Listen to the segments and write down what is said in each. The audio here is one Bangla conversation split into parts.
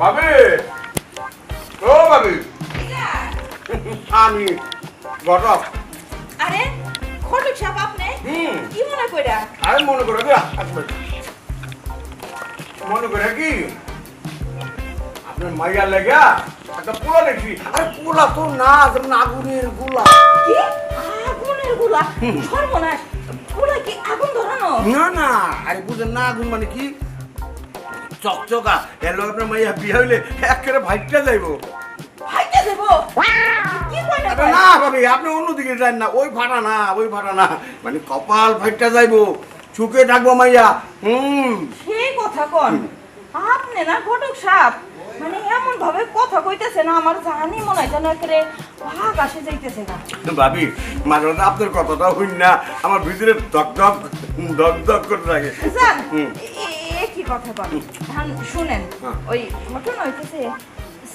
ভাবি ও ভাবি আমি ঘটক। আরে ঘটক সাহেব আপনি কি মনে কইরা? আরে মনে করে কি মনে করে কি আপনার মাইয়া লেগা একটা পোলা দেখি। আরে পোলা তো না, আগুনের গোলা। কি আগুনের গোলা? সর্বনাশ, গোলা কি আগুন ধরানো? না না, আরে বুঝেন না, আগুন মানে কি চকচকা। এর লোক আপনার মাইয়া বিয়ে হইলে একেবারে ভাইটটা যাইবো। ভাইটা দেব? কি কইনা? আরে না ভাবি, আপনি অন্যদিকে যান না, ওই ফাটা না, ওই ফাটা না, মানে কপাল ভাইটটা যাইবো, চুকে থাকবো মাইয়া। সেই কথা কোন আপনি না ঘটক সাহেব, মানে এমন ভাবে কথা কইতেছে না আমার জানি মনে হয় যেন একেবারে ভাগ আসে যাইতেছে না। ভাবি মাঝে মাঝে আপনার কথাটা হইন না, আমার ভিতরে ধক ধক ধক ধক করে থাকে। জান কি কথা বল শুনেন, হ্যাঁ। ওই ঘটনা হইতেছে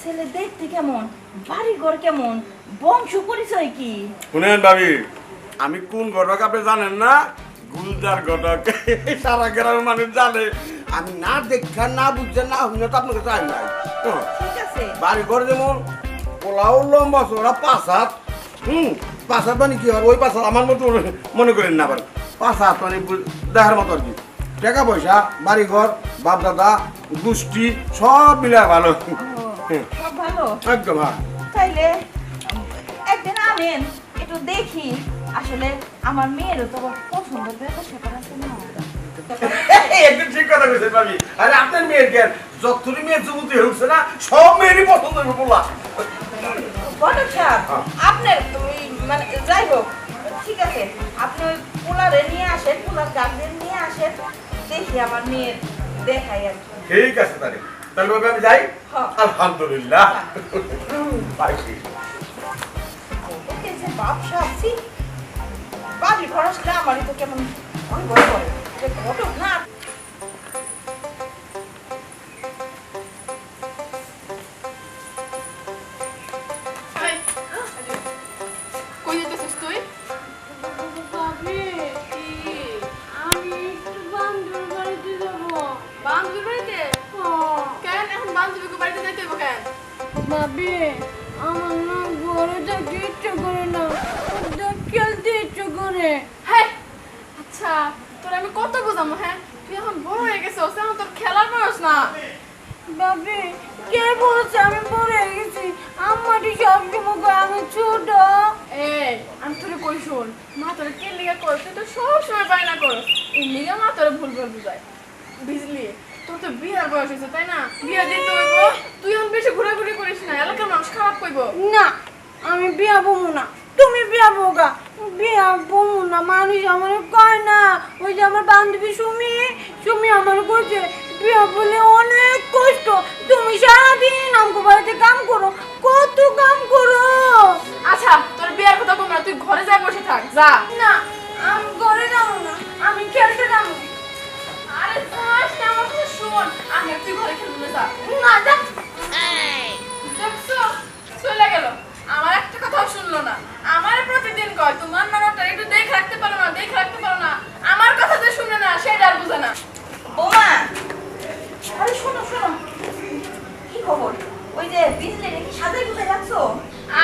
ছেলে দেখতে কেমন, বাড়ি ঘর কেমন, বংশ পরিচয় কি? শুনেন ভাবি, আমি কোন ঘটক আপনি জানেন না? গুলজার ঘটক। সারা গ্রামের মানুষ জানে। আমি না দেখা না বুঝছে না হইলে তো আপনাকে চাই নাই। ঠিক আছে, বাড়ি ঘর যেমন পোলাও লম্বা ওরা 5 হাত। 5 হাত মানে কি হয়? ওই 5 হাত আমার মতো মনে করেন না, আবার 5 হাত মানে দেখার মতো আর কি। টাকা পয়সা, বাড়ি ঘর, বাপ দাদা, গোষ্ঠী সব মিলে ভালো। সব ভালো একদম। হ্যাঁ, তাইলে একদিন আনেন একটু দেখি। আসলে আমার মেয়েরও তো পছন্দের ব্যাপার সেটা আছে না। একদম ঠিক কথা কইছেন ভাবি। আরে আপনার মেয়ের জ্ঞান যতটুকু মেয়ে যুবতী হচ্ছে না, সব মেয়েরই পছন্দ হবে বলা। ঘটক সাহেব, আপনার ওই মানে যাই হোক ঠিক আছে, আপনি ওই পোলারে নিয়ে আসেন, পোলার গার্জেন নিয়ে আসেন, দেখি আমার মেয়ের দেখাই আর কি। ঠিক আছে তাহলে তাহলে ভাবি আমি যাই। হ্যাঁ। আলহামদুলিল্লাহ। পাইছি। ওকে যে বাপসা আছি, বাড়ি ঘর আসলে আমারই তো কেমন ভয় ভয় করে যে ঘটক না। কই যেতেছিস তুই? ভাবি, আমি একটু বান্ধবীর বাড়িতে যাবো। বান্ধবীর বাড়িতে? কেন এখন বান্ধবীকে বাড়িতে যাইতে হইব কেন? ভাবি, আমার না ঘরে থাকতে ইচ্ছে করে না, খেলতে ইচ্ছে করে। হ্যাঁ আচ্ছা, তোর আমি কত বোঝাবো? হ্যাঁ তুই এখন বড় হয়ে গেছিস, এখন তোর খেলার বয়স না। ভাবি, কে বলছে আমি বড় হয়ে গেছি? আমারই সবসময় কয় আমি ছোট। এই আমি তোরে কই শোন, মা তোরে কে লিগা কর, তুই তো সব সময় বায়না করস, এই লিগা মা তোরে ভুল ভাল বুঝায়, বুঝলি? তোর তো বিয়ার বয়স হয়েছে তাই না? বিয়া দিতে হইব, তুই এখন বেশি ঘোরাঘুরি করিস না, এলাকার মানুষ খারাপ কইব। না, আমি বিয়া বমু না, তুমি বিয়া বোগা। বিয়া বমু না, মানুষ আমার কয় না। ওই যে আমার বান্ধবী সুমি, সুমি আমার কইছে বিয়া বলে অনেক কষ্ট, তুমি সারাদিন আমগো বাড়িতে কাম করো, কত কাম করো। আচ্ছা তোর বিয়ার কথা কম না, তুই ঘরে যা বসে থাক যা। না, আমি ঘরে যাবো না, আমি খেলতে যাবো। আরে যাস না, আমার কথা শোন, আমি তুই ঘরে খেলবি না, যা। না যা। দেখছো চলে গেল, আমার একটা কথাও শুনলো না। আমার প্রতিদিন কয় তোমার ননদটা একটু দেখে রাখতে পারো না, দেখে রাখতে পারো না, আমার কথা যে শুনে না সেটা আর বুঝে না। বৌমা, আরে শোনো শোনো, কি খবর? ওই যে বিজলি কি সাজাই গুছাই রাখছো?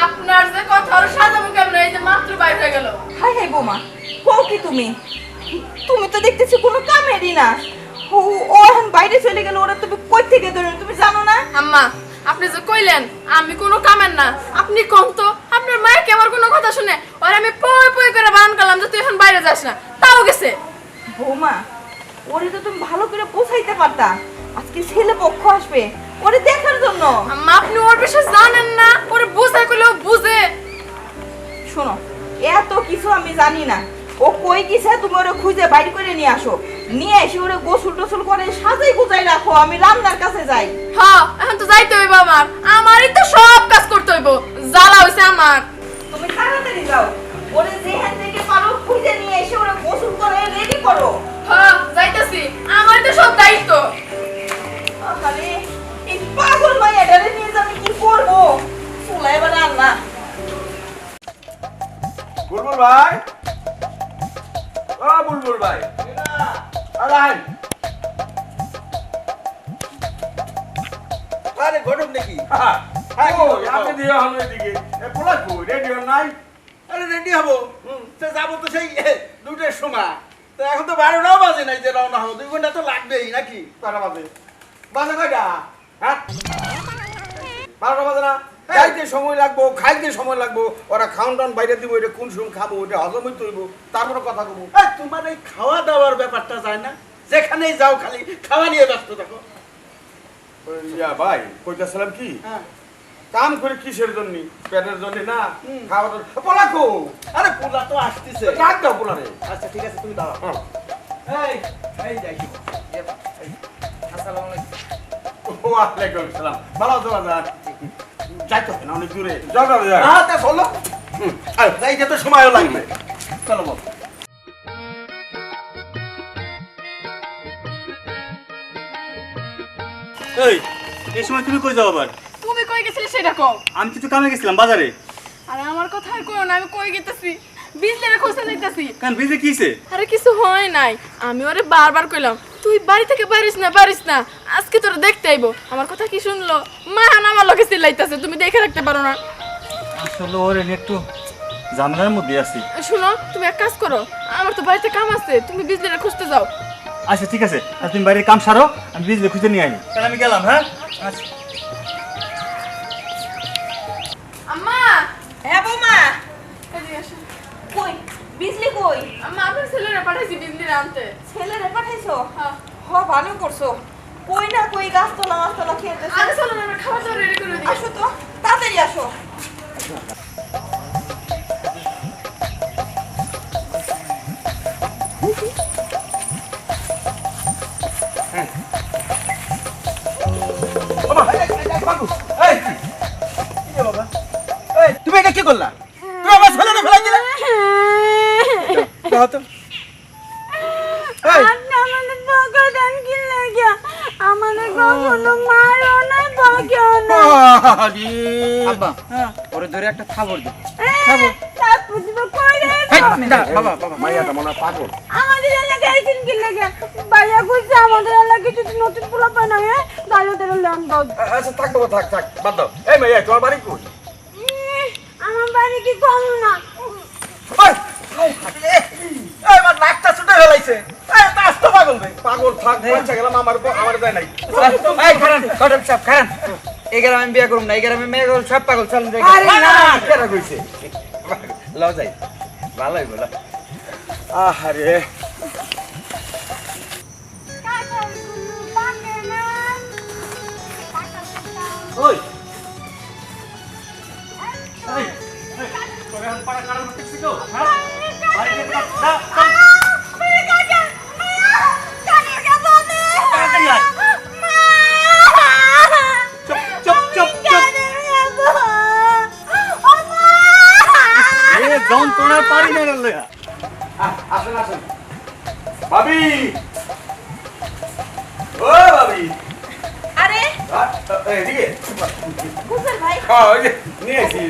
আপনার যে কথা আর সাজাবো কেমন, এই যে মাত্র বাইরে হয়ে গেল। হাই হাই বৌমা, কও কি তুমি? তুমি তো দেখতেছি কোনো কামেরই না। ও ও এখন বাইরে চলে গেল, ওরা তুমি কই থেকে ধরো তুমি জানো না? আম্মা আপনি যে কইলেন আমি কোনো কামের না, আপনি কোন তো আপনার মায়ের কি আমার কোনো কথা শুনে? আর আমি পয় পয় করে বারণ করলাম যে তুই এখন বাইরে যাস না, তাও গেছে। বৌমা, ওরে তো তুমি ভালো করে বোঝাইতে পারতা, আজকে ছেলে পক্ষ আসবে ওরে দেখার জন্য। আম্মা আপনি ওর বিষয়ে জানেন না, ওরে বুঝাই কইলেও বুঝে। শোনো, এত কিছু আমি জানি না, ও কই গেছে তুমি ওরে খুঁজে বাইরে করে নিয়ে আসো, নিয়ে এসে ওরে গোসল টোসল করে সাজাই গুজাই রাখো, আমি রান্নার কাছে যাই। হ্যাঁ এখন তো যাইতে হইব, আমারই তো সব কাজ করতে হইব, জ্বালা হইছে আমার। তুমি তাড়াতাড়ি যাও, ওরে যেখান থেকে পারো খুঁজে নিয়ে এসে ওরে গোসল করে রেডি করো। হ্যাঁ যাইতাছি, আমারই তো সব দায়িত্ব। আরে এই পাগল মাইয়াটারে নিয়ে যে আমি কি করবো, চুলা এবার রান্না। বুলবুল ভাই, ও বুলবুল ভাই, আরে আরে ঘটক নাকি আপনি দিয়ে হন ওইদিকে পোলা কই রেডি হন নাই আরে রেডি হবো তো যাবো তো সেই 2টার সময় তো এখন তো 12টাও বাজে নাই যে রওনা হবো 2 ঘন্টা তো লাগবেই নাকি কয়টা বাজে বাজে কয়টা হ্যাঁ 12টা বাজে না খাইতে সময় লাগবো খাইতে সময় লাগবো ওরা খাওয়ান টাউন বাইরে দিব এটা কোন সময় খাবো ওটা হজম হইতে হইব তারপরে কথা কবো এই তোমার এই খাওয়া দাওয়ার ব্যাপারটা যায় না যেখানেই যাও খালি খাওয়া নিয়ে ব্যস্ত থাকো ইয়া ভাই কইতাছিলাম কি হ্যাঁ কাম করে কিসের জন্য পেটের জন্য না খাওয়া পোলা কো আরে পোলা তো আসতেছে ডাক দাও পোলা রে আচ্ছা ঠিক আছে তুমি দাঁড়াও এই এই যাই আসসালামু আলাইকুম ওয়ালাইকুম সালাম ভালো আছো বাজার যাইতো না অনেক দূরে যাও যাও যাও হ্যাঁ তা চলো যাইতে তো সময়ও লাগবে চলো বাবু এই সময় তুমি কই যাও আবার? তুমি কই গেছিলে সেটা কও। আমি কিছু কামে গেছিলাম বাজারে। আরে আমার কথা আর কইও না, আমি কই গেতেছি বিজলিরে খুঁজতে যাইতাছি। কেন বিজে কিছে? আরে কিছু হয় নাই, আমি ওরে বারবার কইলাম তুই বাড়ি থেকে পারিস না, আজকে তোরা দেখতে আইবো। আমার কথা কি শুনলো? মা আমার লগে চিল্লাইতাছে, তুমি দেখে রাখতে পারো না। আসলে ওরে একটু ঝামেলার মধ্যে আছি। শুনো, তুমি এক কাজ করো, আমার তো বাড়িতে কাম আছে, তুমি বিজলিরে খুঁজতে যাও। আচ্ছা ঠিক আছে, আর তুমি বাইরে কাম সারো, আমি বিজলি খুঁজে নিয়ে আনি। তাহলে আমি গেলাম। হ্যাঁ আচ্ছা। আম্মা, হ্যাঁ বৌমা এদিকে আসো। কই বিজলি কই আম্মা, আপনার ছেলেরা পাঠাইছি বিজলিরে আনতে। ছেলেরে পাঠাইছো হ্যাঁ। ভালো করছো কই না কই গাছতলা মাছতলা খেতেছে আরে চলো না, আমরা খাবার দাবার রেডি করে দিই। আসো তো তাড়াতাড়ি আসো তুমি এটা কি করলা তুমি আমার ছেলেকে ফেলাই দিলে দাও তো এই আপনি আমাদের বকা দেন কি লাগে? আমাদের কখনো মারো না, বকেও না। আব্বা ওরে ধরে একটা খাবার দে তারপর দিব কই রে? বাবা বাবা মাইয়াটা মনে হয় পাগল আমাদের এলাকায় আইছেন কি লাগে? বাইয়া কইছে আমাদের এলাকায় যদি নতুন পোলা পায় না, তাহলে ওদের ল্যাম দাও। আচ্ছা থাক বাবা থাক থাক বাদ দাও এই মাইয়া তোমার বাড়ি কই আমার বাড়ি কি কম না? এই আমার নাকটা ছুটে ফেলাইছে এই তো আস্ত পাগল রে পাগল থাক পয়সা গেলাম আমার দেয় নাই এই খারান কটক সাহেব খারান এই গ্রামে আমি বিয়ে করুম না এই গ্রামে মেয়ে করুম সব পাগল চল যাই আরে না কেন কইছে লও যাই ভালোই বলো আহারে ওই এই তোরে হাত পাড়া কারণ হচ্ছে কি গো? হ্যাঁ বাইরে যা তাড়াতাড়ি আয়। চুপ চুপ চুপ চুপ এ যন্ত্রণা পারি না রে লয়া। আসেন আসেন ভাবি ও ভাবি আরে এদিকে বুঝলেন ভাই ওই যে নিয়ে এসি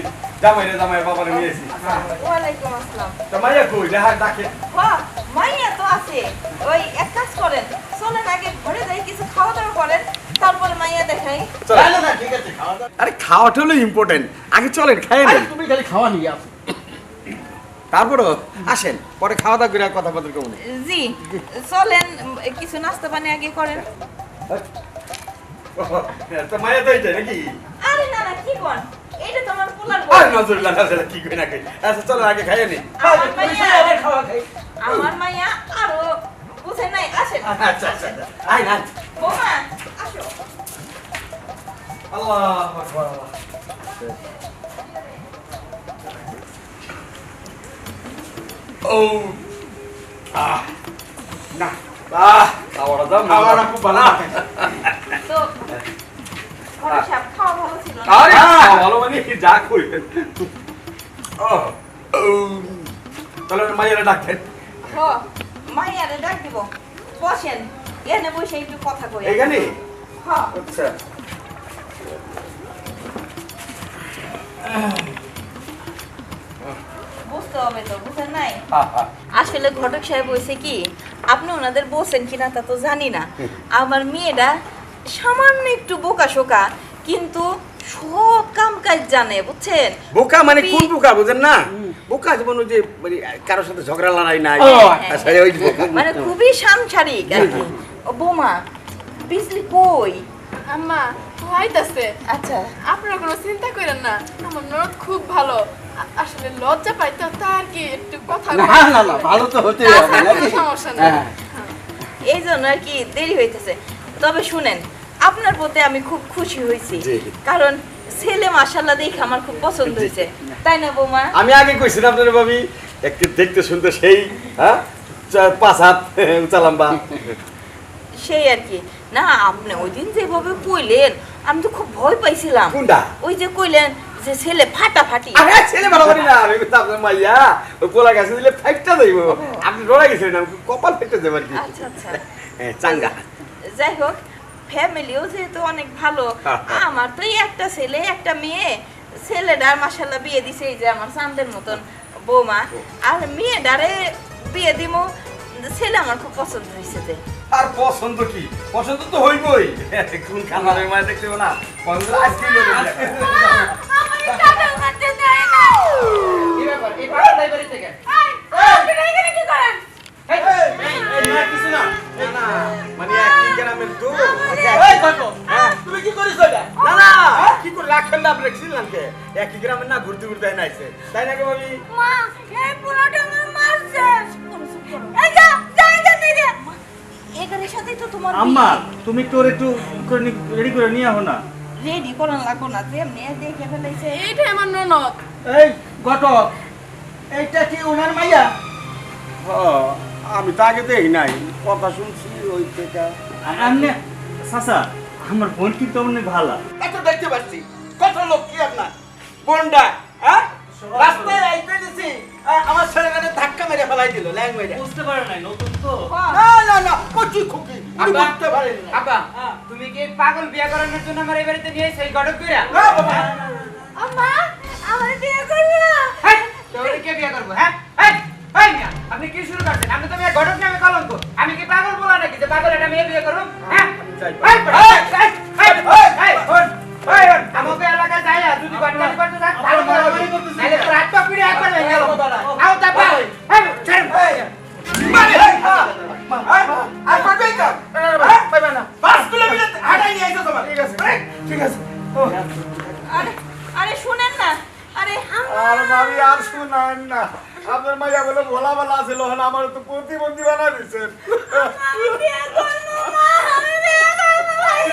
জামাই বাবারে নিয়ে এসি ওয়ালাইকুম আসসালাম তো মাইয়া কই ডাকে মাইয়া তো আছে ওই এক কাজ করেন চলেন আগে ঘরে যাই কিছু খাওয়া দাওয়া করেন তারপরে মাইয়া দেখাই না না ঠিক আছে খাওয়া দাও আরে খাওয়াটা হলো ইম্পর্টেন্ট আগে চলেন খাইয়ে আরে নেন তুমি খালি খাওয়া নিয়ে আসো তারপরও আসেন পরে খাওয়া দাওয়া করে কথা বলতে কেমন জি চলেন কিছু নাস্তা পানি আগে করেন তো মাইয়া তো এইটাই নাকি আরে না না কি কোন এটা তো আমার পোলার আর নজরুল্লাহ নাজরা কি কই না কই আচ্ছা চলো আগে খাইয়ে নি আমার মাইয়া খাওয়া খাই আমার মাইয়া আরো বুঝেন নাই আসেন আচ্ছা আচ্ছা আই না বৌমা আসো আল্লাহু আকবার ও না খাওয়াটা দাও খাওয়াটা খুব ভালো তো ঘরে সব খাওয়া ভালো ছিল না আরে ভালো মানে যা কইবেন ও তাহলে মাইয়ারা ডাকেন হ মাইয়ারে ডাক দিব বসেন এখানে বসে একটু কথা কই এইখানে হ্যাঁ আচ্ছা বুঝতে হবে তো বুঝেন নাই আসলে ঘটক সাহেব হয়েছে কি আপনি ওনাদের বলছেন কিনা তা তো জানি না আমার মেয়েটা সামান্য একটু বোকা শোকা কিন্তু সব কাম কাজ জানে বুঝছেন। বোকা মানে কোন বোকা বুঝেন না? বোকা যেমন ওই যে মানে কারোর সাথে ঝগড়া লড়াই নাই। আচ্ছা ওই বোকা। মানে খুবই সাংসারিক আর কি। ও বৌমা বিজলি কই? আম্মা হইতাছে। আচ্ছা আপনারা কোনো চিন্তা করেন না, আমার ননদ খুব ভালো। আসলে লজ্জা পাইতো তার কি একটু কথা না না না ভালো তো হতেই হবে তাছাড়া নাকি? কোনো সমস্যা নেই। হ্যাঁ। এই জন্য আর কি দেরি হইতেছে। তবে শুনেন আপনার প্রতি আমি খুব খুশি হয়েছি, জি। কারণ ছেলে মাশাআল্লাহ দেখে আমার খুব পছন্দ হয়েছে, তাই না বৌমা? আমি আগে কইছিলাম আপনার ভাবি একটু দেখতে শুনতে সেই হ্যাঁ 5 হাত উঁচা লম্বা। সেই আর কি না, আপনি ওই দিন যেভাবে কইলেন আমি তো খুব ভয় পাইছিলাম। কোনটা? ওই যে কইলেন যে ছেলে ফাটাফাটি। আরে ছেলে ভালো করি না, আমি তো আপনার মাইয়া ওই পোলা গাছে দিলে ফাইটটা যাইব। আপনি ডরা গেছিলেন, আমি কপাল ফাইটটা যাবো আর কি। আচ্ছা আচ্ছা হ্যাঁ চাঙ্গা। যাই হোক ফ্যামিলিও যেহেতু অনেক ভালো, আমার তো এই একটা ছেলে একটা মেয়ে। ছেলেটার মাশাআল্লাহ বিয়ে দিছে এই যে আমার চাঁদের মতন বৌমা, আর মেয়েটারে বিয়ে দিমু। ছেলে আমার খুব পছন্দ হয়েছে। যে আর পছন্দ কি, পছন্দ তো হইবই। কোন খামারের মায় দেখতে না পছন্দ আজকে কি ব্যাপার এই পাগল তাই বাড়ি থেকে কিছু না না মানে একই গ্রামের তো এই দেখো, তুমি কি করিস এটা? না না কি করে রাখেন না আপনি ছিলেন কে একই গ্রামের না ঘুরতে ঘুরতে নাইছে তাই না কে ভাবি? মা এই পোলাটা আমার মারছে। এই যা যাই যা নিয়ে এগারের সাথেই তো তোমার আম্মা তুমি একটু ওর একটু রেডি করে নিয়ে আহো না। রেডি করান লাগবো না, যেমনি দেখে ফেলাইছে। এইটাই আমার ননদ। এই ঘটক, এইটা কি ওনার মাইয়া? আমি তো আগে দেখি নাই, কথা শুনছি ওই থেকে। আপনি চাচা আমার বোন কিন্তু অনেক ভালো। এত দেখতে পাচ্ছি কত লোক কি আপনার বন্ডা, হ্যাঁ রাস্তায় আইতে দিছি আমার ছেলেটাকে ধাক্কা মেরে ফেলাই দিল ল্যাং মেরে। বুঝতে পারে নাই নতুন তো। না না না কচি খুকি আমি বুঝতে পারিনি না। আব্বা তুমি কি পাগল বিয়ে করানোর জন্য আমার এই বাড়িতে নিয়ে সেই গড়ক কইরা? না বাবা, আম্মা আমার বিয়ে করবে না। হেই তোরে কে বিয়ে করব? হ্যাঁ এই এই মিয়া আপনি কি শুরু করছেন? আপনি তো মিয়া গড়ক নামে কলঙ্ক। আমি কি পাগল বলা নাকি যে পাগল একটা মেয়ে বিয়ে করব? হ্যাঁ এই আমাকে এলাকায় যাই যদি গড়নালি করতে থাক ভালো নাইলে তো রাত পিড়ে একবার হয়ে গেল। আও তাপা এই ছেড়ে মানে আর পাবেই তো পাবে না 5 কিলোমিটার হাঁটাই নিয়ে আইছো তোমার। ঠিক আছে ঠিক আছে। আরে আরে শুনেন না, আরে আর ভাবি আর শুনান না, আপনার মাইয়া বলে ভোলা ভালা ছিল, আমার তো প্রতিবন্ধী বানা দিচ্ছেন।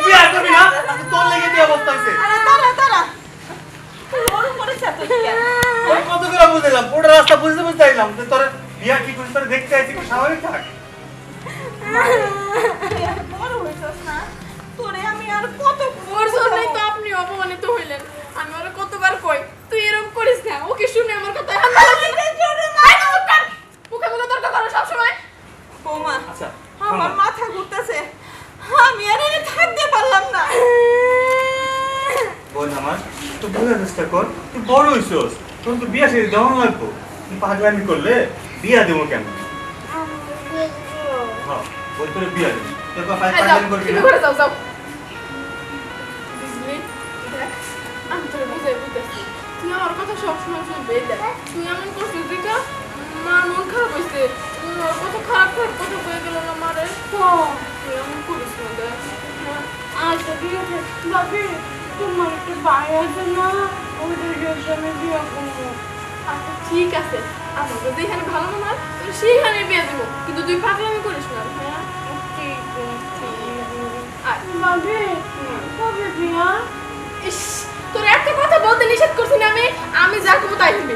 বিয়ে করবি না? তোর লেগে দিয়ে অবস্থা হয়েছে। আরে দাঁড়া দাঁড়া, ওর উপরে চাপে কেন? আমি কত করে বুঝলাম, পুরো রাস্তা বুঝতে বুঝতে আইলাম যে তোর বিয়া কি করিস, তোর দেখতে আইছি, একটু স্বাভাবিক থাক। তুই আর বড় হইছস না, তোরে আমি আর কত ওর জন্যই তো আপনি অপমানিত হইলেন। আমি ওরা কতবার কই তুই এরকম করিস না, ওকে শুনে আমার কথা মুখে মুখে তর্ক করো সবসময়। বৌমা আচ্ছা আমার মাথা ঘুরতেছে, আমি আর এনে থাকতে পারলাম না। বোন আমার তো বোঝার চেষ্টা কর, তুই বড় হইছস, তোর তো বিয়া সেরে দেওয়া লাগবো। তুই পাগলামি করলে বিয়া দেবো কেন? হ্যাঁ বল তোর বিয়া দেবো, তোর কথা এই যাও, পাগলামি করবি তুমি না। ঘরে যাও যাও। বুঝলি? দেখ, আমি তোরে বুঝাই বুঝতেছি, তুই আমার কথা সবসময় শুনবে। দেখ তুই এমন করছিস দিকা মার মন খারাপ হয়েছে, কত খারাপ খারাপ কথা হয়ে গেল না মারে। তুই এমন করিস না দেখ। আচ্ছা ঠিক আছে ভাবি, তোমার একটা ভাই আছে না, ওদের সাথে আমি বিয়ে করবো। আচ্ছা ঠিক আছে, আমার যদি এখানে ভালো মনে হয় তাহলে সেইখানে বিয়ে দেবো, কিন্তু তুই পাগলামি করিস না। হ্যাঁ ঠিক আছে আর ভাবি, কবে বিয়া? ইস তোর একটা কথা বলতে নিষেধ করছি না আমি, আমি যা করবো তাই হবে।